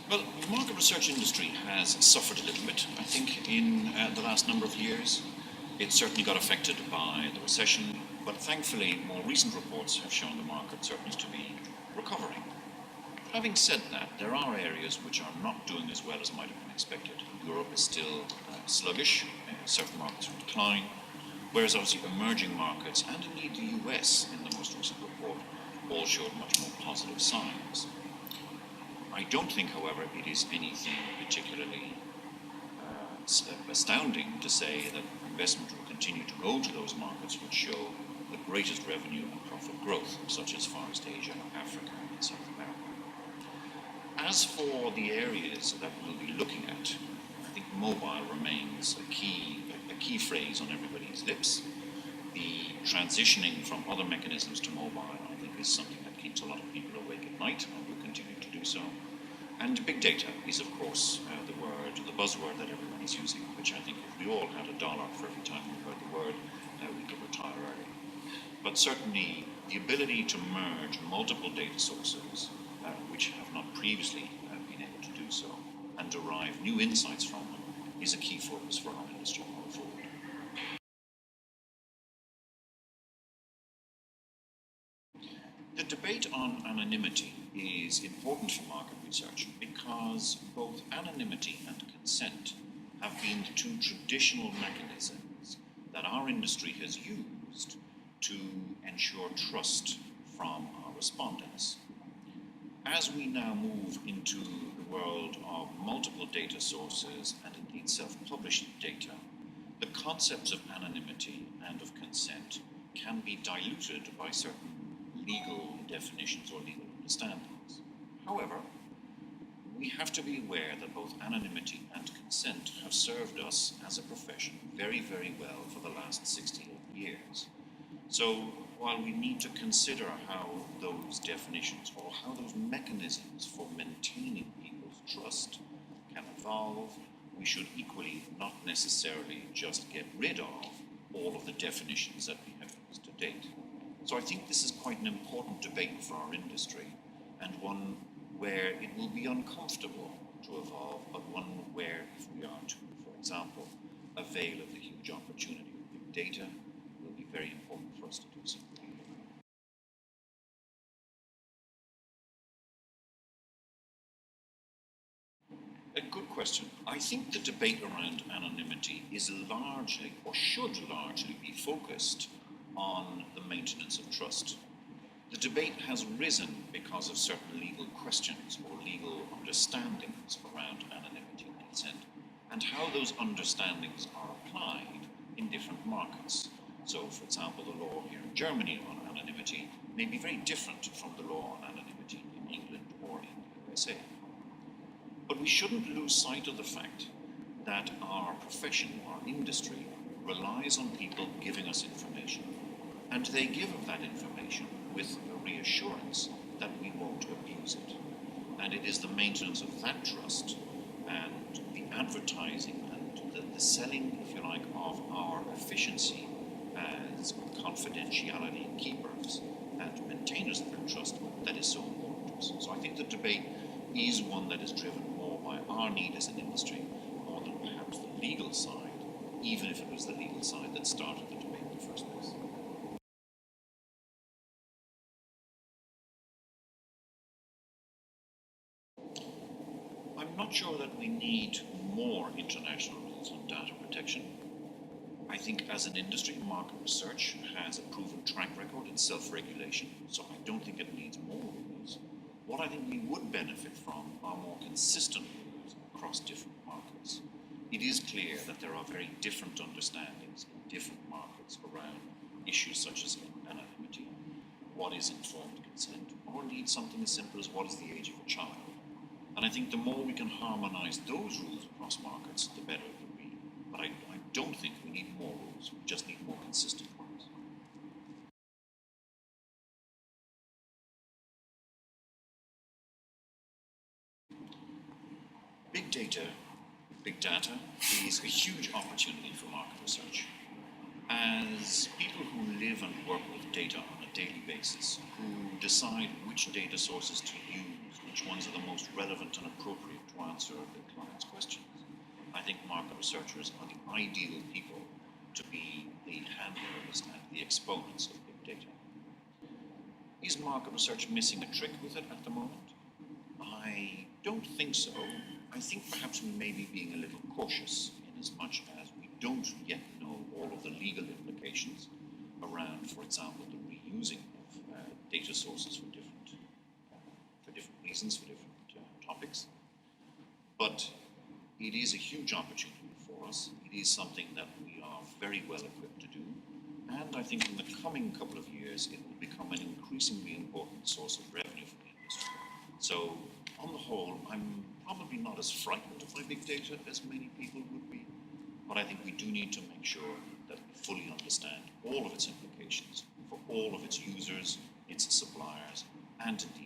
Well, the market research industry has suffered a little bit, I think, in the last number of years. It certainly got affected by the recession, but thankfully more recent reports have shown the market certainly to be recovering. Having said that, there are areas which are not doing as well as might have been expected. Europe is still sluggish, certain markets are in decline, whereas obviously emerging markets, and indeed the US in the most recent report, all showed much more positive signs. I don't think, however, it is anything particularly astounding to say that investment will continue to go to those markets which show the greatest revenue and profit growth, such as Far East Asia, Africa, and South America. As for the areas that we'll be looking at, I think mobile remains a key phrase on everybody's lips. The transitioning from other mechanisms to mobile, I think, is something that keeps a lot of people awake at night and will continue to do so. And big data is, of course, the buzzword that everybody's using, which I think if we all had $1 for every time we heard the word, we could retire early. But certainly the ability to merge multiple data sources, which have not previously been able to do so, and derive new insights from them, is a key focus for our industry going forward. The debate on anonymity is important for market research because both anonymity and consent have been the two traditional mechanisms that our industry has used to ensure trust from our respondents. As we now move into the world of multiple data sources and indeed self-published data, the concepts of anonymity and of consent can be diluted by certain legal definitions or legal understandings. However, we have to be aware that both anonymity and consent have served us as a profession very, very well for the last 68 years. So while we need to consider how those definitions or how those mechanisms for maintaining people's trust can evolve, we should equally not necessarily just get rid of all of the definitions that we have used to date. So I think this is quite an important debate for our industry, and one where it will be uncomfortable to evolve, but one where if we are to, for example, avail of the huge opportunity of big data, it will be very important for us to do so. A good question. I think the debate around anonymity is largely, or should largely, be focused on the maintenance of trust. The debate has risen because of certain legal questions or legal understandings around anonymity and consent, and how those understandings are applied in different markets. So, for example, the law here in Germany on anonymity may be very different from the law on anonymity in England or in the USA. But we shouldn't lose sight of the fact that our profession, our industry, relies on people giving us information. And they give that information with a reassurance that we won't abuse it. And it is the maintenance of that trust and the advertising and the selling, if you like, of our efficiency as confidentiality keepers and maintainers of that trust that is so important to us. So I think the debate is one that is driven more by our need as an industry more than perhaps the legal side, even if it was the legal side that started the debate in the first place. I'm not sure that we need more international rules on data protection. I think as an industry, market research has a proven track record in self-regulation, so I don't think it needs more rules. What I think we would benefit from are more consistent rules across different markets. It is clear that there are very different understandings in different markets around issues such as anonymity, what is informed consent, or indeed something as simple as what is the age of a child. And I think the more we can harmonise those rules across markets, the better it will be. But I don't think we need more rules, we just need more consistent ones. Big data is a huge opportunity for market research. As people who live and work with data on a daily basis, who decide which data sources to use, which ones are the most relevant and appropriate to answer the client's questions. I think market researchers are the ideal people to be the handlers and the exponents of big data. Is market research missing a trick with it at the moment? I don't think so. I think perhaps we may be being a little cautious in as much as we don't yet know all of the legal implications around, for example, the reusing of data sources for different reasons, for different topics. But it is a huge opportunity for us. It is something that we are very well equipped to do. And I think in the coming couple of years, it will become an increasingly important source of revenue for the industry. So on the whole, I'm probably not as frightened by big data as many people would be. But I think we do need to make sure that we fully understand all of its implications for all of its users, its suppliers, and indeed